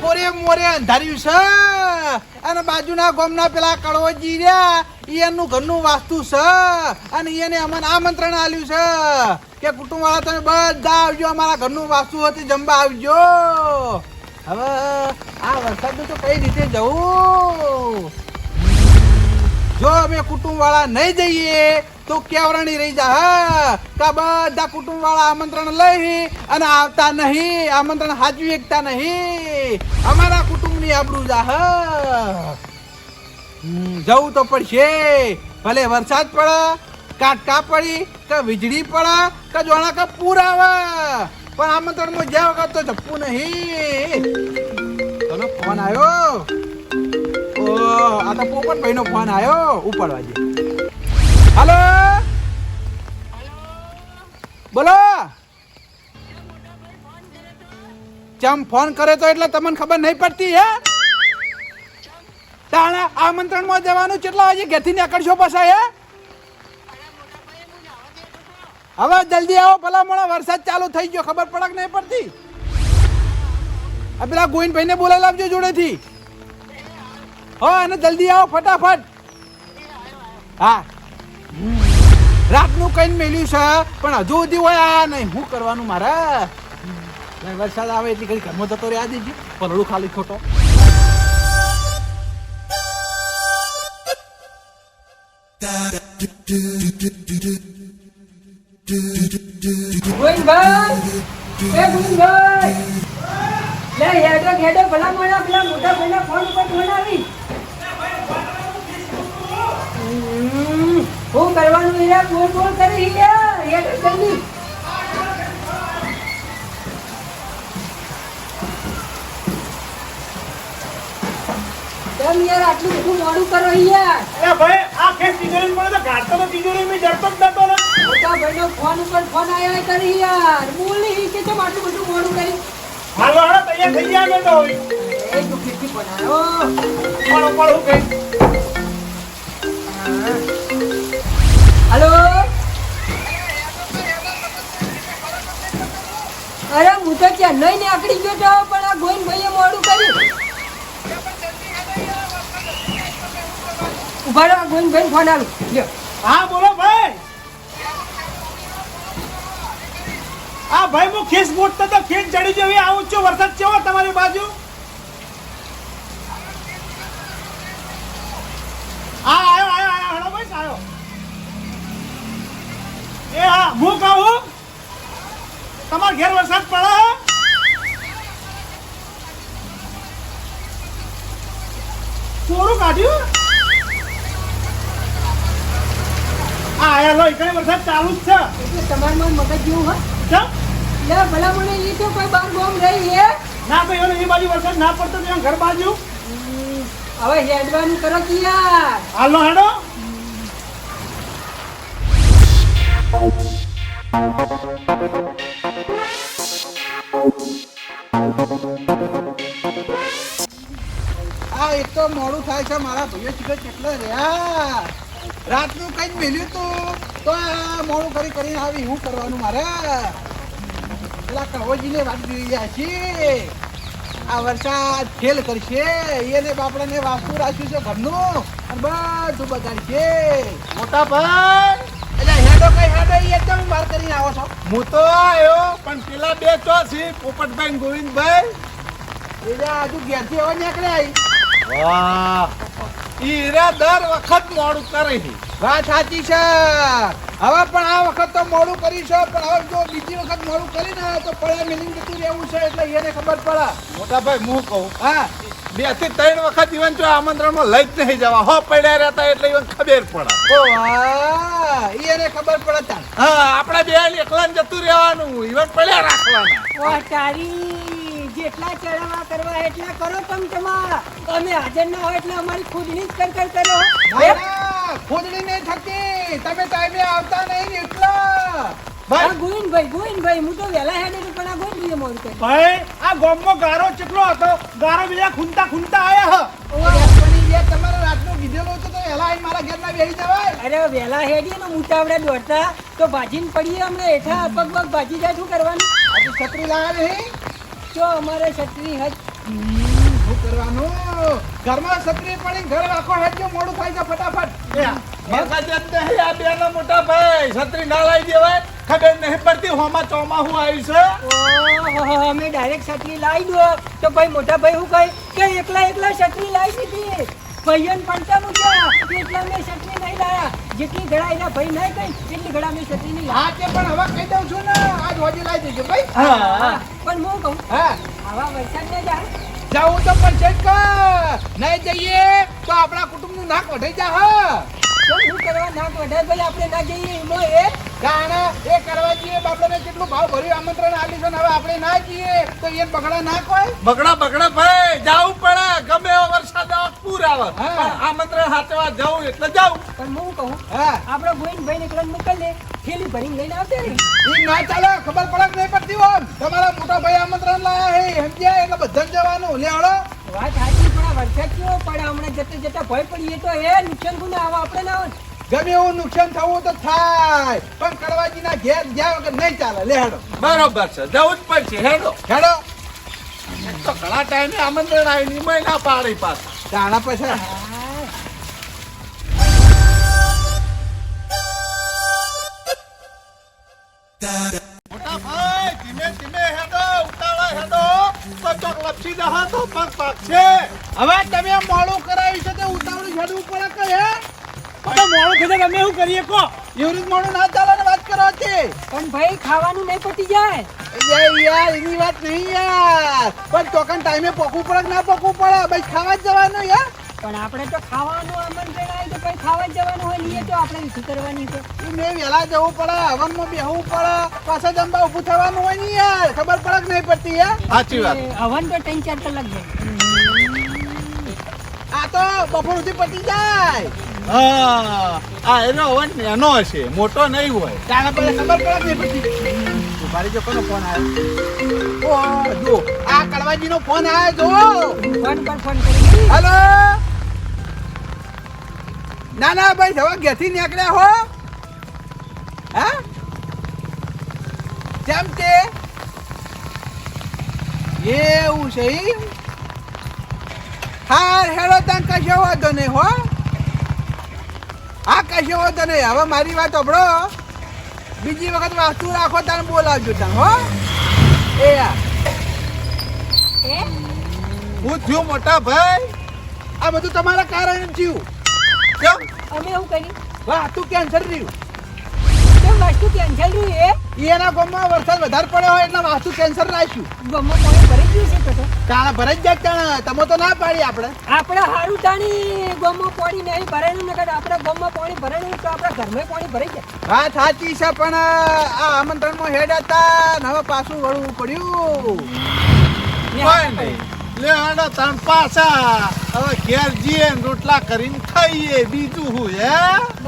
મોરે મોરે અંધાર્યું છે અને બાજુના ગામના પેલા કડવજી રહ્યા એનું ઘરનું વાસ્તુ છે અને એને અમને આમંત્રણ આલ્યું છે કે કુટુંબ વાળા તમે બધા આવજો, અમારા ઘરનું વાસ્તુ હતી જમવા આવજો. હવે આ વરસાદનું તો કઈ રીતે જવું? જો અમે કુટુંબ વાળા નહીં જઈએ તો કેવરણી રહી જા કા બધા કુટુંબ વાળા આમંત્રણ લઈ અને આવતા નહીં, આમંત્રણ હાજવી એકતા નહીં, અમારા કુટુંબની આબરૂ જા. જવું તો પડશે, ભલે વરસાદ પડે, કાટકા પડી કે વીજળી પડે કે જોણા કે પૂર આવે, પણ આમંત્રણમાં જ્યાં વખત તો જપવું નહીં. ચલો ફોન આવ્યો. આ તો પોપટભાઈ નો ફોન આવ્યો, ઉપાડવા દે. હાલો બોલો. ચમ ફોન કરે તો એટલે તમને ખબર નહીં પડતી હે? તાણા આમંત્રણ માં જવાનું કેટલા વાગે ઘેરથી નીકળશો પાછા હે? હવે જલ્દી આવો, ભલા મોડા વરસાદ ચાલુ થઈ ગયો, ખબર પડક નહીં પડતી. આ પેલા ગોવિંદભાઈ ને બોલાવી લાવજો જોડેથી. હા અને જલ્દી આવો ફટાફટ. હા રાતનું કઈ મેલ્યું છે પણ હજુ સુધી હોય આ નહીં. શું કરવાનું મારે? વરસાદ આવે એટલે કઈ ઘરમાં જતો રહ્યા દેજો, પલડું ખાલી ખોટો. હું કરવાનું હીરા બોલ બોલ કરી હીરા હેડો જલ્દી. કેમ યાર આટલું બધું મોડું કરો યાર? અરે ભાઈ આ ખેત તિજોરી પડે તો ગાડતો તો તિજોરી મે જડતો જ નતો ને. મોટા ભાઈનો ફોન ઉપર ફોન આયા કરી યાર. બોલી કે કેમ આટલું બધું મોડું કરી? હાલો હાલો તૈયાર થઈ ગયા મે તો હોય. એ તો ખેતી બનાયો. પડો પડો કે. हेलो अरे હું તો ચેન્નઈ ને આકડી ગયો તો પણ આ ગોઈન ભાઈએ મોડું કર્યું. ઉભા રહો, ગોઈન ભાઈ ફોન આલું લ્યો. હા બોલો ભાઈ. આ ભાઈ હું ખેસ મોટતો તો ખેત જડી જેવી આવું છું. વરસાદ કેવો તમારી બાજુ? હા આયો આયો આયો હળો ભાઈ આયો. એ હા હું કહું તમાર ઘેર વરસાદ પડે? કોરું કાઢ્યું? આ આયા લો એકડે વરસાદ ચાલુ જ છે. એટલે તમારમાં મગજ જેવું હા કેમ? લે ભલા મને એ તો કોઈ બાર બોમ રહી હે ના તો એને એ બાજુ વરસાદ ના પડતો તો ઘર બાજુ હવે હેડવાનું કરો કે યાર. હાલો હેડો. આ એક તો મોડું થાય છે, મારા ભાઈઓ ચીકર કેટલા રહ્યા. રાતનું કઈ મેલ્યું તું તો આ મોડું કરી કરીને આવી. શું કરવાનું મારે? પેલા કડવજીને વાત જોઈ રહ્યા છીએ. આ વરસાદ ખેલ કરશે, એને બાપડાને વાસ્તુ રાખ્યું છે ઘરનું અને બધું બગાડશે. મોટા ભાઈ એટલે હેડો કઈ હેડો એ તમે બહાર કરીને આવો છો? હું તો આવ્યો પણ પેલા બે તો છે પોપટભાઈ ને ગોવિંદભાઈ. એટલે હજુ ઘેરથી હવે નીકળ્યા. વાહ ઈરા દર વખત મોડું કરે છે. વાત સાચી છે. હવે પણ આ વખત તો મોડું કરી છે, પણ હવે જો બીજી વખત મોડું કરીને તો પડ્યા મિલિંગ જતું રહેવું છે એટલે એને ખબર પડે. મોટા ભાઈ હું કહું હા 2 થી 3 વખત ઈવન જો આમંત્રણમાં લઈ જ નહીં જવા હો પડ્યા રહેતા એટલે ઈવન ખબર પડે. ઓ વાહ એને ખબર પડે તાર. હા આપણા બે એકલા જતું રહેવાનું, ઈવન પડ્યા રાખવાના. ઓ તારી જેટલા ચડાવા કરવા એટલા કરો તમ તમા. અમે હાજર ના હોય એટલે અમારી ખુદની જ કર કરો. ખોદણી નહીં થતી, તમે ટાઈમે આવતા નહીં ને એટલા. ભાઈ ગોવિંદભાઈ હું તો વહેલા હેડે તો પણ આ ગોવિંદભાઈએ મોડું કર્યું. ભાઈ આ ગામમાં ગારો કેટલો હતો, ગારો બીજા ખૂંટા આયા હ. તમારે રાતનું કીધેલું હતું તો વહેલા આવીને મારા ઘેરના બેસી જવાય. અરે વહેલા હેડીએ ને મુતાવડે દોડતા તો ભાજીને પડીએ હમણાં હેઠા પગ ભાજી જાય. શું કરવાનું? હજુ છત્રી લાવ્યા નહીં? જો અમારે છત્રી હજ શું કરવાનું ઘરમાં છત્રી પડી ઘર આખો હેડજો મોડું થાય છે ફટાફટ મગજ જ નહીં આ બેનો મોટા ભાઈ છત્રી ના લાવી દેવાય ખબર નહીં પડતી હોમાં ચોમાસું આવ્યું છે ઓહો અમે ડાયરેક્ટ છત્રી લાવી દો તો ભાઈ મોટા ભાઈ હું કહે કે એકલા છત્રી લાવી દીધી ભાઈઓને પંચા મૂક્યા એટલા મેં છત્રી નહીં લાયા જેટલી ઘડા એના ભાઈ નહીં કઈ એટલી ઘડા મેં છત્રી નહીં હા તે પણ હવે કહી દઉં છું ને આજ હોજી લાવી દેજો ભાઈ લાયા પણ હું કહું હા આવા વરસાદ ને જાય જાવું તો પડશે જ કે નહીં જઈએ તો આપણા કુટુંબનું નાક વઢાઈ જા હા તો શું કરવા નાક વઢાય ભાઈ આપણે ના જઈએ એમાં એ કારણ એ કરવા જઈએ બાપડાને કેટલું ભાવ ભર્યું આમંત્રણ આપ્યું છે ને હવે આપણે ના જઈએ તો એ બગડા ના કોઈ બગડા ભાઈ જાવું પડે ગમે એવો વરસાદ આવે પૂર આવે હા. પણ આમંત્રણ હાથવા જવું એટલે જાવું પણ હું કહું હા આપણો ભાઈ નીકળન મોકલે થેલી ભરીને લઈને આવશે ને ઈ ના ચાલે ખબર પડક નહીં પડતી હોમ તમારા મોટા ભાઈ આમંત્રણ લાયા હે સમજ્યા એટલે બધા જવાનું લે હળો વાત સાચી પણ આ વરસાદ કેવો પડે હમણાં જતા ભય પડીએ તો એ નુકસાન કોને આવે આપણે ના આવે ગમે એવું નુકસાન થવું તો થાય પણ કડવાજીના ઘેર ગયા વગર નહીં ચાલે લે હેડો બરોબર છે જવું જ પડશે હેડો હેડો તો ઘણા ટાઈમે આમંત્રણ આવી ની મહિના પાડી પાછા જાણા પછી મોટા ભાઈ ધીમે ધીમે હેડો ઉતાળા હેડો તો ચોક લપસી જહા તો પગ પાકશે હવે તમે મોડું કરાવ્યું છે તે ઉતાવળું હેડવું પડે કે હે તો મોડું કીધે અમે શું કરીએ કો એવી રીત મોડું ના ચાલે ને વાત કરો છે પણ ભાઈ ખાવાનું નહીં પતી જાય યાર એની વાત નહીં યાર પણ તોકન ટાઈમે પોકવું પડે કે ના પોકવું પડે ભાઈ ખાવા જ જવાનું યાર પણ આપણે તો ખાવાનું આમંત્રણ આવી તો ભાઈ ખાવા જ જવાનું હોય લઈએ તો આપણે વિધિ કરવાની છે મેં વહેલા જવું પડે હવનમાં બેહવું પડે પાછા જમવા ઊભું થવાનું હોય ને યાર ખબર પડે કે નહીં પડતી યાર સાચી વાત એ હવન તો 3-4 કલાક જાય આ તો બપોર સુધી પતી જાય હા આ એનો અવાજ એનો હશે મોટો નહીં હોય તારા પર ખબર પડે કે નહીં પડતી મારી જો કોનો ફોન આવ્યો ઓ જો આ કડવાજીનો ફોન આવ્યો જો ફોન પર ફોન કરી હેલો ના ના ભાઈ જવા ઘેરથી નીકળ્યા હો હા કેમ તે એવું છે ઈ? હાર હેડો તને કશો વાંધો નહીં હો હા કશો વાંધો નહીં હવે મારી વાત સાંભળો બીજી વખત વાસ્તુ રાખો તને બોલાવજો તને હો એ આ એ હું થયું મોટા ભાઈ આ બધું તમારા કારણે થયું કેમ અમે એવું કરી વાસ્તુ કેન્સર રહ્યું કેમ વસ્તુ કેન્સલ રહ્યું એ એના ગામમાં વરસાદ વધારે પડ્યો હોય એટલે વાસ્તુ કેન્સર રાખ્યું ગમો પાણી ભરી ગયું છે તો તાણા ભરાઈ જ જાય તાણા તમે તો ના પાડી આપણે આપણે હારું તાણી ગમો પાણી નહીં ભરાયું નકર આપણે ગમમાં પાણી ભરાયું તો આપણા ઘરમાં પાણી ભરાઈ જાય વાત સાચી છે પણ આ આમંત્રણમાં હેડ હતા ને હવે પાછું વળવું પડ્યું કોઈ નહીં લે આડા તણ પાછા હવે ઘેર જઈએ ને રોટલા કરીને ખાઈએ બીજું હું હે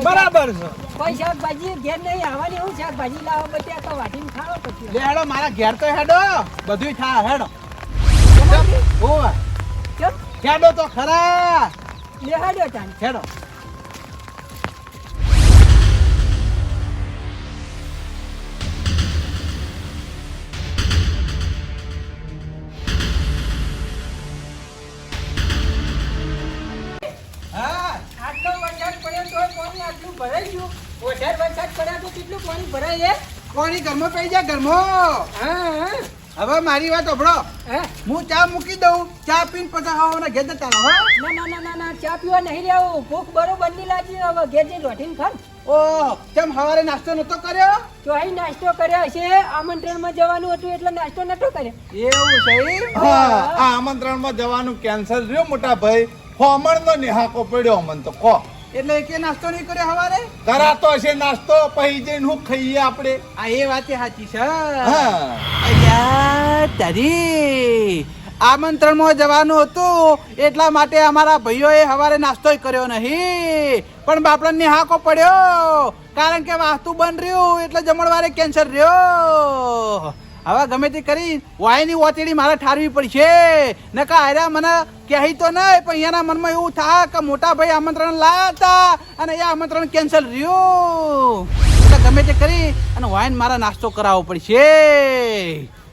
બરાબર છે કોઈ શાકભાજી ઘેર નહીં આવવાની હું શાકભાજી લાવો બધી તો વાટીને ખાવો પછી લે હેડો મારા ઘેર તો હેડો બધું થા હેડો ઓવા કેમ હેડો તો ખરા લે હાડ્યો તાણ હેડો હા આટલો વરસાદ પડ્યો તોય પાણી આટલું ભરાઈ ગયું વધારે વરસાદ પડ્યા તો કેટલું પાણી ભરાય કોની ઘરમાં પડી જાય ઘરમાં હા હવે મારી વાત સાંભળો હા હું ચા મૂકી દઉં ચા પીને પછી ખાવાના ઘેર જતા રહો હો ના ચા પીવા નહીં રહેવું ભૂખ બરોબર નહીં લાગી હવે ઘેર જઈને રોટીને ખાન ઓહ કેમ સવારે નાસ્તો નતો કર્યો તો અહીં નાસ્તો કર્યો હશે આમંત્રણમાં જવાનું હતું એટલે નાસ્તો નતો કર્યો એવું છે ઈ? હા આ આમંત્રણમાં જવાનું કેન્સલ રહ્યો મોટા ભાઈ ફોમણનો નિહાકો પડ્યો અમન તો કો એટલે એકે નાસ્તો નહીં કર્યો સવારે કરાતો હશે નાસ્તો પછી જઈને હું ખાઈએ આપણે આ એ વાત સાચી છે હા અલ્યા તારી આમંત્રણમાં જવાનું હતું એટલા માટે અમારા ભાઈઓએ સવારે નાસ્તોય કર્યો નહીં પણ બાપડાને હાકો પડ્યો કારણ કે વાસ્તુ બંધ રહ્યું એટલે જમણવારે કેન્સર રહ્યો હવે ગમે તે કરી વાયની ઓતેડી મારે ઠારવી પડશે નકા આર્યા મને કહી તો નહીં પણ એના મનમાં એવું થાય કે મોટા ભાઈ આમંત્રણ લાયા હતા અને એ આમંત્રણ કેન્સલ રહ્યું એટલે ગમે તે કરી અને વાઈન મારા નાસ્તો કરાવવો પડશે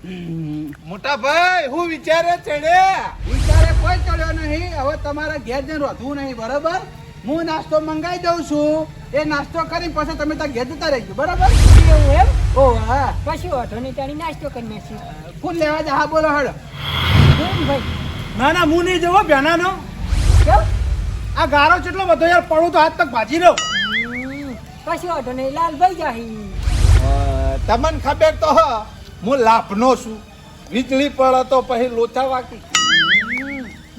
મોટા ભાઈ હું વિચારે ચડે વિચારે કોઈ ચડ્યો નહીં. હવે તમારે ઘેર જઈને રોધવું નહીં, બરાબર? હું નાસ્તો મંગાવી દઉં છું. એ નાસ્તો કરીને પછી તમે ત્યાં ઘેર જતા રહેજો, બરાબર? એવું એમ? ઓ હા. કશું વાંધો નહીં, તારી નાસ્તો કરી નાખી. ફૂલ લેવા જા. હા બોલો હળો. કેમ ભાઈ? ના ના હું નહીં જવો બેનાનો. કેમ? આ ગારો કેટલો બધો યાર, પડું તો હાથ તક ભાજી રહ્યો. કશું વાંધો નહીં, લાલભાઈ જાહી. તમને ખબર તો હ હું લાભનો છું. વીજળી પડે તો પછી લોચા વાકી.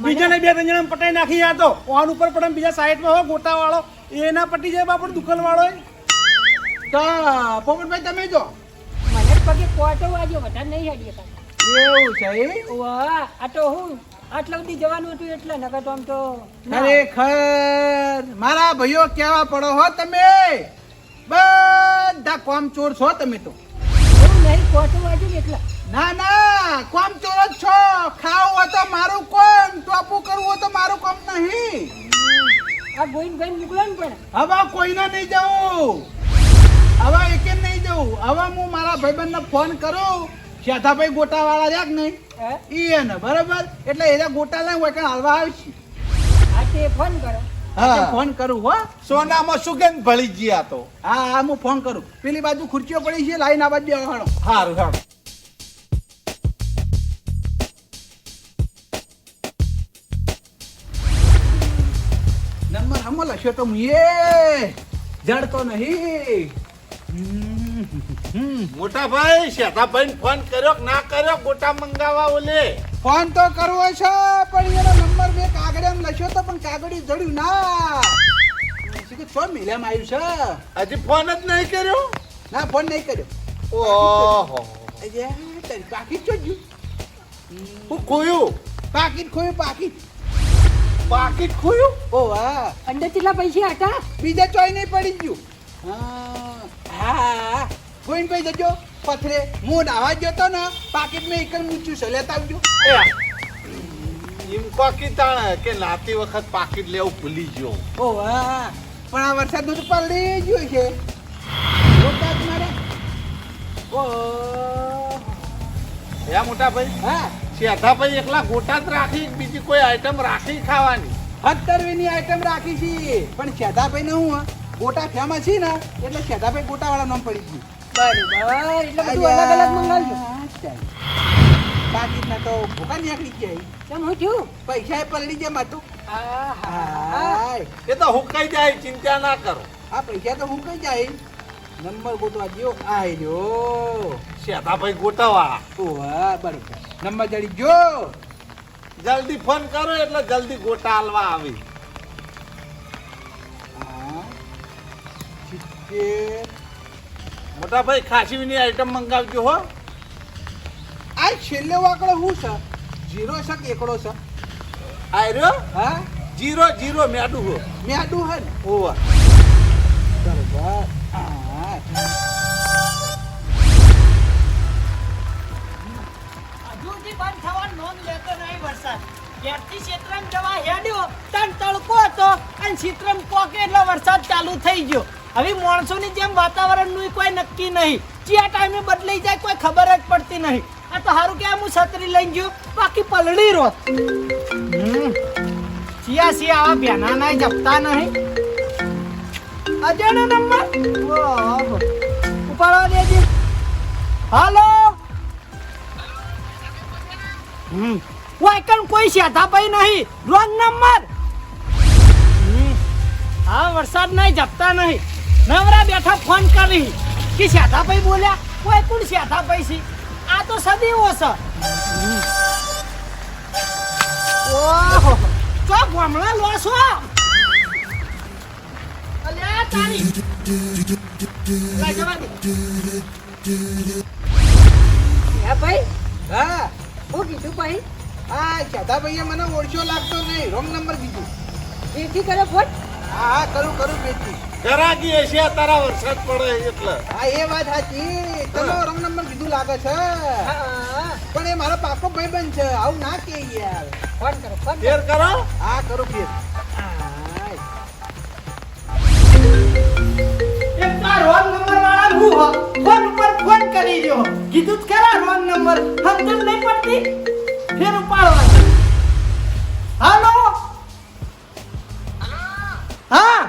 બીજાને બે ત્રણ જણા પટાઈ નાખી યા તો ઓન ઉપર પડે ને બીજા સાઈડમાં હો ગોટા વાળો એના પટી જાય બાપડ દુકાન વાળો. તો પોપટભાઈ તમે જો. મને પગે કોટો વાગ્યો, વધારે નહીં હાડીએ કાંઈ. એવું છે એ? વાહ, આ તો હું આટલા સુધી જવાનું હતું એટલે નકર તો આમ તો ના. ખરેખર મારા ભાઈઓ કેવા પડો હો તમે. બધા કોમ ચોર છો તમે તો. એવું નહીં, કોટો વાગ્યો ને એટલે. ના ના, કોમ ચોર જ છો. ખાવું હોય તો મારું કોમ, ટોપું કરવું હોય તો મારું કોમ નહીં. આ ગોઈન ગોઈન મોકલો ને પણ. હવે કોઈને નહીં જવું. હવે એકે નહીં જવું. હવે હું મારા ભાઈબંધને ફોન કરું. શેઠાભાઈ ગોટા વાળા છે કે નહીં? હે? ઈ ને બરાબર. એટલે એને ગોટા લઈને હોય કે હાલવા આવશે. હા તે ફોન કરો. હા ફોન કરું હો. સોનામાં સુગંધ ભળી ગયા તો હા હા હું ફોન કરું. પેલી બાજુ ખુરચીઓ પડી છે, લાઈન આ બાજુ હાડો. સારું સારું. નંબર હમો લખ્યો તો હું એ જડતો નહીં. મોટા ભાઈ શેઠાભાઈ ફોન કર્યો કે ના કર્યો ગોટા મંગાવવા ઓલે? ફોન તો કરવો છે પણ એનો નંબર મેં કાગળિયામાં લખ્યો તો પણ કાગળી જડ્યું ના. સીધું છો મિલ્યામાં આવ્યું છે. હજી ફોન જ નહીં કર્યો? ના ફોન નહીં કર્યો. ઓહો અરે તારી પાકીટ ચો ગયું. હું ખોયું. પાકીટ ખોયું પાકીટ. પાકીટ ખોયું? ઓ વાહ. અંદર કેટલા પૈસા હતા? બીજા ચોય નહીં પડી ગયું. હા ગોવિંદભાઈ જજો પથરે. હું નાવા ગયો તો ને પાકીટ મેં એક મૂચ્યું છે, લેતા આવજો. એમ કોકી તાણે કે લાતી વખત પાકીટ લેવું ભૂલી ગયો. ઓ વાહ. પણ આ વરસાદનું તો પલળી ગયું છે. વરસાદ મારે. ઓ હે મોટા ભાઈ હા. શેઠાભાઈ એકલા ગોટા જ રાખી બીજી કોઈ આઈટમ રાખી ખાવાની? 17 ની આઈટમ રાખી છે પણ શેઠાભાઈ ને હું ગોટા ફેમસ છે ને એટલે શેઠાભાઈ ગોટા વાળા નામ પડી ગયું. બરાબર, એટલે બધું અલગ અલગ મંગાવજો. પાકીટ ના તો ભૂકા નીકળી જાય. કેમ હું થયું? પૈસા એ પલળી જાય માતું. આહા. એ તો હુકાઈ જાય, ચિંતા ના કરો. આ પૈસા તો હું કઈ જાય. નંબર ગોતવા ગયો. આયો શેઠાભાઈ ગોટા વાળા. ઓ હા બરોબર. નંબર જડી ગયો. જલ્દી ફોન કરો એટલે જલ્દી ગોટા હાલવા આવી. હા 70. મોટા ભાઈ ખાસીની આઈટમ મંગાવજો હો. આ છેલ્લો વાકડો શું છે? 0 છે કે એકડો છે? આર્યો હા 0 મેડું હો. મેડું હે ને? ઓવા બરોબર. હા હજુથી બંધ થવાનું નોંધ લેતો નહીં વરસાદ. ક્યારથી ક્ષેત્રમાં જવા હેડ્યો તાન તડકો હતો અને ક્ષેત્રમાં પોકે એટલે વરસાદ ચાલુ થઈ ગયો. હવે માણસોની જેમ વાતાવરણનું કોઈ નક્કી નહીં. કયા ટાઈમે બદલાઈ જાય કોઈ ખબર જ પડતી નહીં. આ તો સારું કે હું છત્રી લઈને ગયો, બાકી પલળી રોત. સિયા આવા બેનાના જપતા નહીં. અજાણો નંબર. ઓહો. ઉપાડવા દેજે. હાલો. વાયકણ કોઈ શેઠાભાઈ નહીં, રોંગ નંબર. હા વરસાદ નહીં જપતા નહીં. નવરા બેઠા ફોન કરી કે શેઠાભાઈ બોલ્યા. કોઈ કોણ શેઠાભાઈ છે? આ તો સદીઓ છે. ઓહો ચો ગામડા લો છો. અલ્યા તારી લાઈ જવા દે. હે ભાઈ હા હું કીધું ભાઈ? હા શેઠાભાઈએ મને ઓળખ્યો લાગતો નહીં. રોંગ નંબર કીધું. એથી કરે ફોન. હા હા કરું બેટી. ગરાગી હશે તારા વરસાદ પડે એટલે. હા એ વાત સાચી. તમે રોંગ નંબર કીધું લાગે છે. હા પણ એ મારો પાકો ભાઈબંધ છે. આવું ના કે યાર. ફોન કરો ફોન ફેર કરો. હા કરું ફેર. એક તો રોંગ નંબર વાળા હું ફોન ઉપર ફોન કરી રહ્યો. કીધું જ ખરા રોંગ નંબર સમજણ નહીં પડતી ફેર ઉપાડવા હાલો હા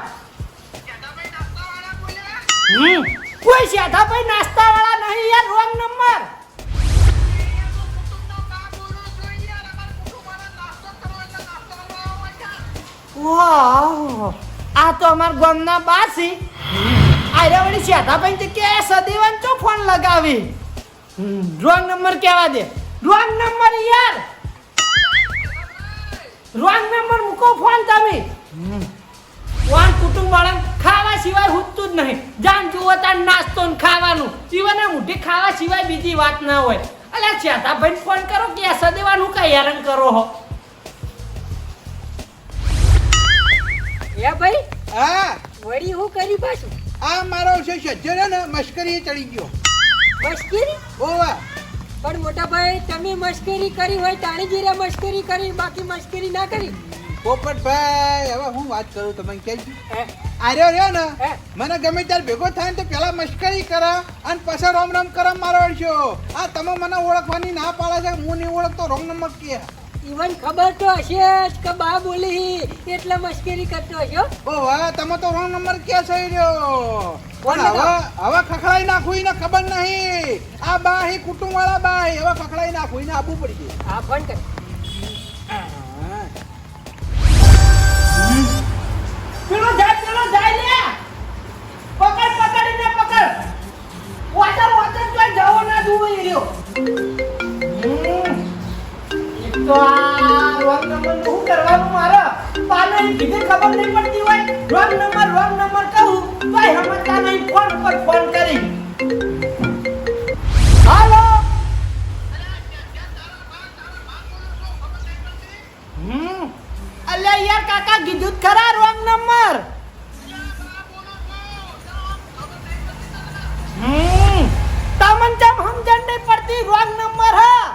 કોઈ સાધા ભાઈ નાસ્તા વાળા નહીં યાર રોંગ નંબર વાહ આ તો અમાર ગામના બાસી આરે વળી સાધા ભાઈ તે કે સદેવન તો ફોન લગાવી રોંગ નંબર કેવા દે રોંગ નંબર યાર રોંગ નંબર મૂકો ફોન તમે વાન કુટુંબ વાળા ખાવા સિવાય હુતું જ નહીં જાન જુઓ તાર નાસ્તો ને ખાવાનું જીવને મુઠી ખાવા સિવાય બીજી વાત ના હોય અલ્યા સાધા ભાઈ ફોન કરો કે સદેવાનું કઈ હેરાન કરો હો એ ભાઈ હા વળી હું કરી પાછું આ મારો છે સજ્જન ને મશ્કરી ચડી ગયો મશ્કરી ઓવા પણ મોટા ભાઈ તમે મશ્કરી કરી હોય તાણી જીરે મશ્કરી કરી બાકી મશ્કરી ના કરી પોપટભાઈ હવે હું વાત કરું તમે કે હે? આર્યો રહ્યો ને હે? મને ગમે ત્યારે ભેગો થાય ને તો પેલા મશ્કરી કરે અને પછી રોમ રોમ કરે મારો છો આ તમે મને ઓળખવાની ના પાડે છે હું નહીં ઓળખતો રોંગ નંબર કે ઈવન ખબર તો હશે જ કે બા બોલી એટલે મશ્કરી કરતો હશો ઓ વાહ તમે તો રોંગ નંબર કે છે રહ્યો કોણ પણ હવે ખખડાઈ નાખું ને ખબર નહીં આ બા હી કુટુંબ વાળા બા હી હવે ખખડાઈ નાખું ને આબુ પડી ગયું હા ફોન કર પેલો જાય લે પકડીને પકડ વાટર તો જાવો ના દુવો એ રહ્યો એક તો આ રોંગ નંબર નું શું કરવાનું મારે પાને કીધે ખબર નહીં પડતી હોય રોંગ નંબર કહું ભાઈ સમજતા નહીં ફોન પર ફોન કરી હાલો અલ્યા યાર કાકા કીધું જ ખરા રોંગ નંબર તમન ચમ સમજણ નહીં પડતી રોંગ નંબર હા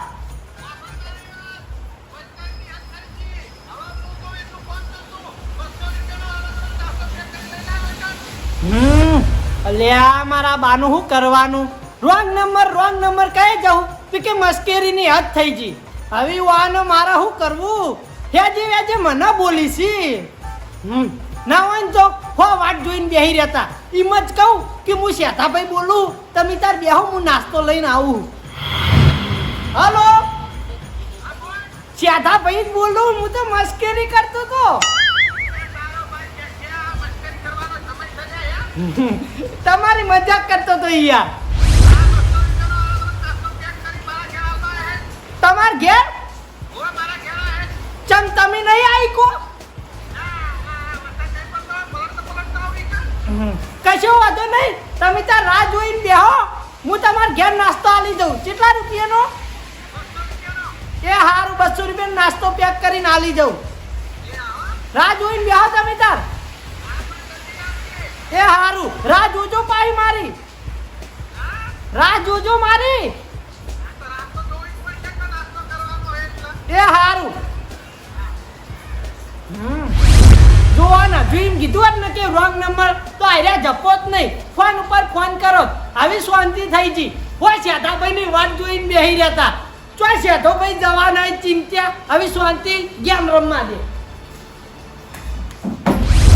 અલ્યા મારા બાનું શું કરવાનું રોંગ નંબર કહે જાઉં કે મસ્કેરીની હદ થઈ ગઈ હવે વાનો મારે શું કરવું હેજી મને બોલી છી ના હોય ને તો હો વાટ જોઈને બેહી રહેતા એમ જ કહું કે હું શેઠાભાઈ બોલું તમે તાર બેહો હું નાસ્તો લઈને આવું હાલો શેઠાભાઈ જ બોલું હું તો મસ્કરી કરતો તો તમારી મજાક કરતો તો યાર તમાર ઘેર ચમ તમે નહીં આવી કો કશો વાંધો નહીં તમે તાર રાહ જોઈને બેહો હું તમાર ઘેર નાસ્તો આલી દઉં કેટલા રૂપિયાનો એ હારું 200 રૂપિયાનો નાસ્તો પેક કરીને આલી દઉં રાહ જોઈને બેહો તમે તાર એ હારું રાહ જોજો પાઈ મારી રાહ જોજો મારી એ હારું જોવાના ડ્રીમ કીધું જ ને કે રોંગ નંબર તો આર્યા જપો જ નહીં ફોન ઉપર ફોન કરો આવી શાંતિ થઈ જી હોય શેઠાભાઈ ની વાત જોઈને બેહી રહેતા ચોય શેઠાભાઈ જવાના ચિંત્યા આવી શાંતિ ગેમ રમવા દે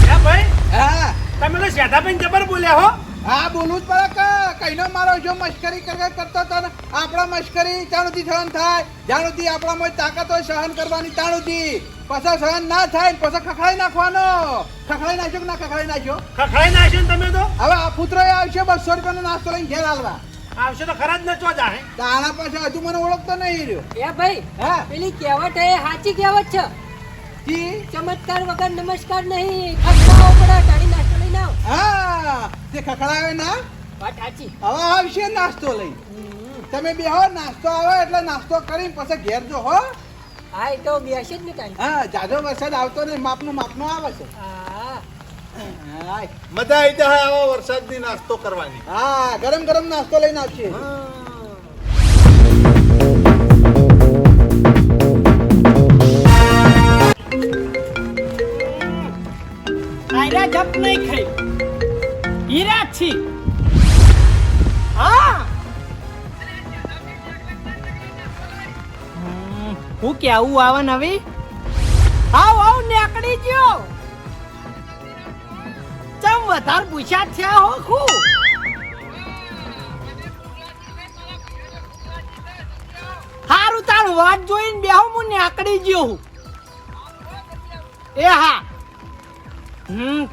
હે ભાઈ હા તમે તો શેઠાભાઈ જબર બોલ્યા હો હા બોલું જ પડે કે કઈનો મારો જો મશ્કરી કરતો હતો ને આપણા મશ્કરી ચાણુથી સહન થાય જાણુથી આપણામાં તાકાત હોય સહન કરવાની તાણુથી પછી સહન ના થાય ને પછી ખખડાઈ નાખવાનો ખખડાઈ નાખ્યો કે ના ખખડાઈ નાખ્યો ખખડાઈ નાખ્યો ને તમે તો હવે આ પુત્ર આવશે 200 રૂપિયાનો નાસ્તો લઈને ઘેર હાલવા આવશે તો ખરા જ નચવા જાહે આના પાસે હજુ મને ઓળખતો નહીં રહ્યો એ ભાઈ હા પેલી કહેવત એ સાચી કહેવત છે જી ચમત્કાર વગર નમસ્કાર નહીં ખખડાવો પડે ટાળી નાસ્તો લઈને આવ હા તે ખખડાવે ના વાત સાચી હવે આવશે નાસ્તો લઈ તમે બેહો નાસ્તો આવે એટલે નાસ્તો કરીને પછી ઘેર જો હો હા એ તો બેસે જ ને ટાળી હા જાજો વરસાદ આવતો નહીં માપનો આવે છે હા હાય. મજા આવી જાય આવા વરસાદની નાસ્તો કરવાની હા ગરમ ગરમ નાસ્તો લઈને આવશે આયરા જપ નહીં ખાઈ હીરા છી હા હું કેવું આવે નવી આવ નેકડી ગયો ચમ વધારે પૂછ્યા છે હો ખુ હારું તાર વાત જોઈને બેહો હું નેકડી ગયો હું એ હા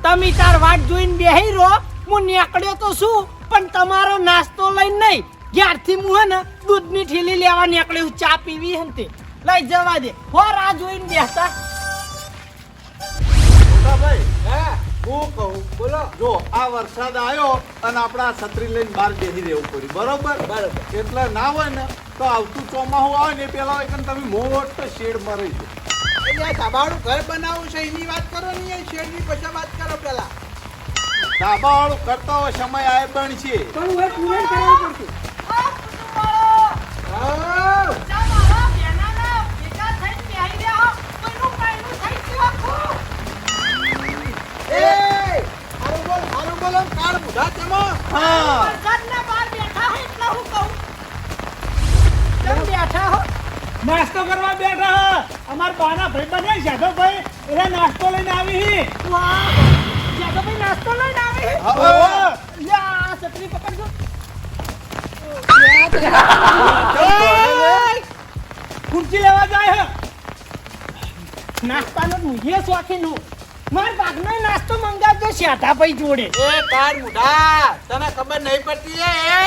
તમે તાર વાત જોઈને બેહી રહો હું નેકડ્યો તો શું પણ તમારો નાસ્તો લઈને નહીં જ્યારથી હું હે ને દૂધની ઠેલી લેવા નીકળ્યો ચા પીવી હે ને તે લઈ જવા દે હો રાહ જોઈને બેસતા મોટાભાઈ હે હું કહું બોલો જો આ વરસાદ આવ્યો અને આપણા છત્રી લઈને બહાર બેસી રહેવું પડ્યું બરોબર એટલે ના હોય ને તો આવતું ચોમાસું આવે ને એ પેલા હોય કે તમે મોટો શેડ મરી છે એટલે આ ધાબાવાળું ઘર બનાવવું છે એની વાત કરો ને એ શેડની પછી વાત કરો પેલા ધાબા વાળું કરતા હોય સમય આવે પણ છે પણ હવે પૂરણ કરાવવું પડશે હા એ હારું બોલો કાળ બુઢા ચમો હા નાસ્તો કરવા બેઠા અમાર બાના ભાઈ બને જાદવ ભાઈ એટલે નાસ્તો લઈને આવી હી નાસ્તો લઈને આવે હવે યા છત્રી પકડજો ખુરશી લેવા જાય હે નાસ્તાનો મુજે શોખીન હું માર બાગનો નાસ્તો મંગાવજો શેઠાભાઈ જોડે એ કાળ બુઢા તને ખબર નહીં પડતી એ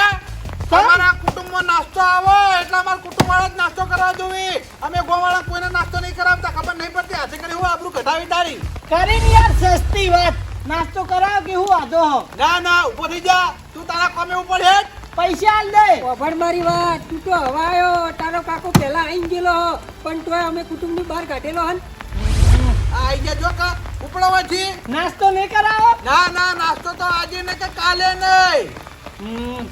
તમારા કુટુંબમાં નાસ્તો આવો એટલે અમારા કુટુંબ વાળા જ નાસ્તો કરવા જોઈએ અમે ગોવાળા કોઈને નાસ્તો નહીં કરાવતા ખબર નહીં પડતી હાથે કરી હું આબરૂ ઘટાવી તારી કરીને યાર સસ્તી વાત નાસ્તો કરાવ કે હું આધો હો ના ના ઉભો થઈ જા તું તારા કામે ઉપર હેઠ પૈસા આલ દે ઓભળ મારી વાત તું તો હવાયો તારો કાકો પહેલા આઈ ગયેલો પણ તોય અમે કુટુંબની બહાર કાઢેલો હન આઈ ગયા જો કા ઉપડવાથી નાસ્તો નહીં કરાવો ના ના નાસ્તો તો આજે ને કે કાલે નહીં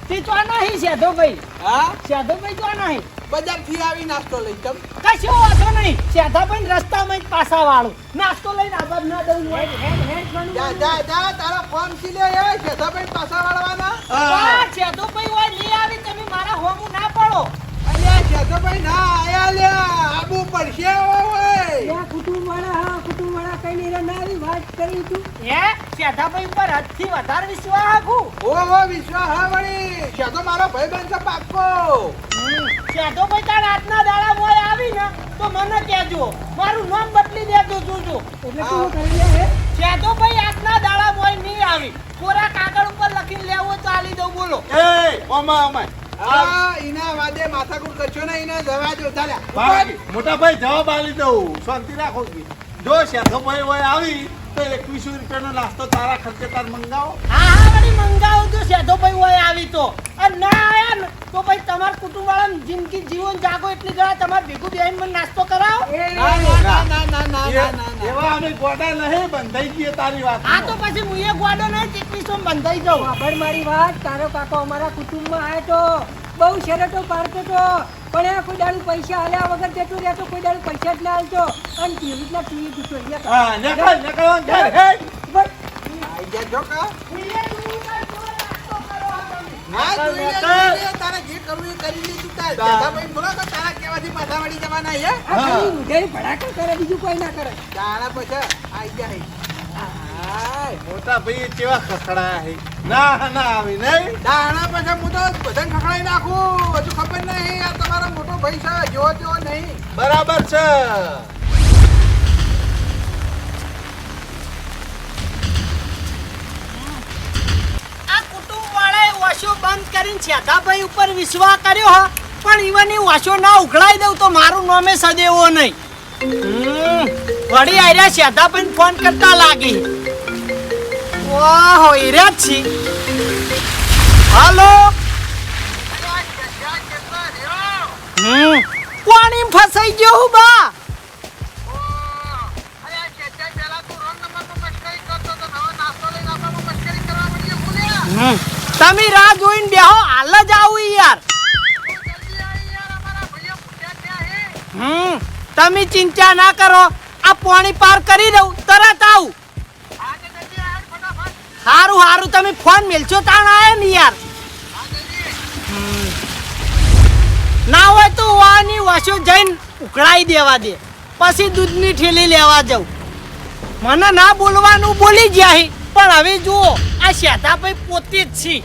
તે તો નહીં સેધો ભાઈ હા સેધો ભાઈ તો નહીં બજાર થી આવી નાસ્તો લઈ તમ કશો વાંધો નહીં સેધા ભાઈ રસ્તામાં જ પાછા વાળું નાસ્તો લઈને આબાદ ના દઉં જા જા જા તારા ફોન થી લે એ શેઠાભાઈ પાછા વાળવાના સેધો ભાઈ હોય લઈ આવી તમે મારા હોમું ના પડો અલ્યા શેઠાભાઈ ના આયા લે આબુ પડશે ઓય કુટુંબ વાળા કઈ નહીં ના આવી વાત કરી તું હે સેધા ભાઈ ઉપર હદથી વધારે વિશ્વાસ રાખું ઓહો વિશ્વાસ હા વળી શેઠો મારો ભાઈ બનશે પાક્કો સેધો ભાઈ તાર રાતના દાડા મોય આવી ને તો મને કહેજો મારું નામ બદલી દેજો જોજો એટલે શું કરી લે હે સેધો ભાઈ રાતના દાડા મોય નહીં આવી કોરા કાગળ ઉપર લખીને લેવો ચાલી દઉં બોલો એ ઓમા ઓમા આ ઇના વાદે માથાકૂટ કરશો ને ઇને જવા દો ચાલ્યા મોટા ભાઈ જવાબ આલી દઉં શાંતિ રાખો જો શેઠો ભાઈ હોય આવી તો 21 રૂપિયાનો નાસ્તો તારા ખર્ચે તાર મંગાવો હા વળી મંગાવો જો સેધો ભાઈ હોય આવી તો અને ના આયા ને તો ભાઈ તમાર કુટુંબ વાળા જિંદગી જીવન જાગો એટલી ગળા તમાર ભેગું બેહીને મને નાસ્તો કરાવો એવા અમે ગોડા નહીં બંધાઈ ગઈએ તારી વાત આ તો પછી મુએ ગોડો નહીં ચીકની સોમ બંધાઈ જાઉં ખબર મારી વાત તારો કાકો અમારા કુટુંબમાં આવ્યો તો બહુ શરતો પાડતો તો પણ એ કોઈ દાડું પૈસા આલ્યા વગર જતો રહેતો કોઈ દાડું પૈસા જ ના આલતો અને કેવી રીતના ટીવી પીતો હા નીકળવાનું છે આઈ ગયા જો કા ના જોઈ લે તારે જે કરવું એ કરી લીધું તાર શેઠાભાઈ બોલો તો તારા કેવાથી પાછા વળી જવાના હે ભડાકા કરે બીજું કોઈ ના કરે તારા પછી આઈ ગયા હાય મોટા ભાઈ કેવા ખખડાયા હે ના ના આવી નહીં દાણા પછી હું તો બધાને ખખડાઈ નાખું હજુ ખબર નહીં આ તમારો મોટો ભાઈ છે જેવો તેવો નહીં બરાબર છે આ કુટુંબ વાળાએ વાશો બંધ કરીને શેઠાભાઈ ઉપર વિશ્વાસ કર્યો હા પણ ઈવનની વાશો ના ઉઘડાઈ દઉં તો મારું નામે સદેવો નહીં વળી આર્યા શેઠાભાઈને ફોન કરતા લાગી વાહ હીરા છી હાલો પાણી ફસાઈ ગયો હું બા તમે રાહ જોઈને બેહો હાલ જ આવું યાર તમે ચિંતા ના કરો આ પાણી પાર કરી દઉં તરત આવું હારું હારું તમે ફોન મેલશો તાણ આયા ને યાર ના હોય તો વાની વાસો જઈને ઉકળાઈ દેવા દે, પછી દૂધની ઠેલી લેવા જાઉં. મને ના બોલવાનું બોલી ગયા હી, પણ હવે જુઓ આ શેઠાભાઈ પોતે જ છે.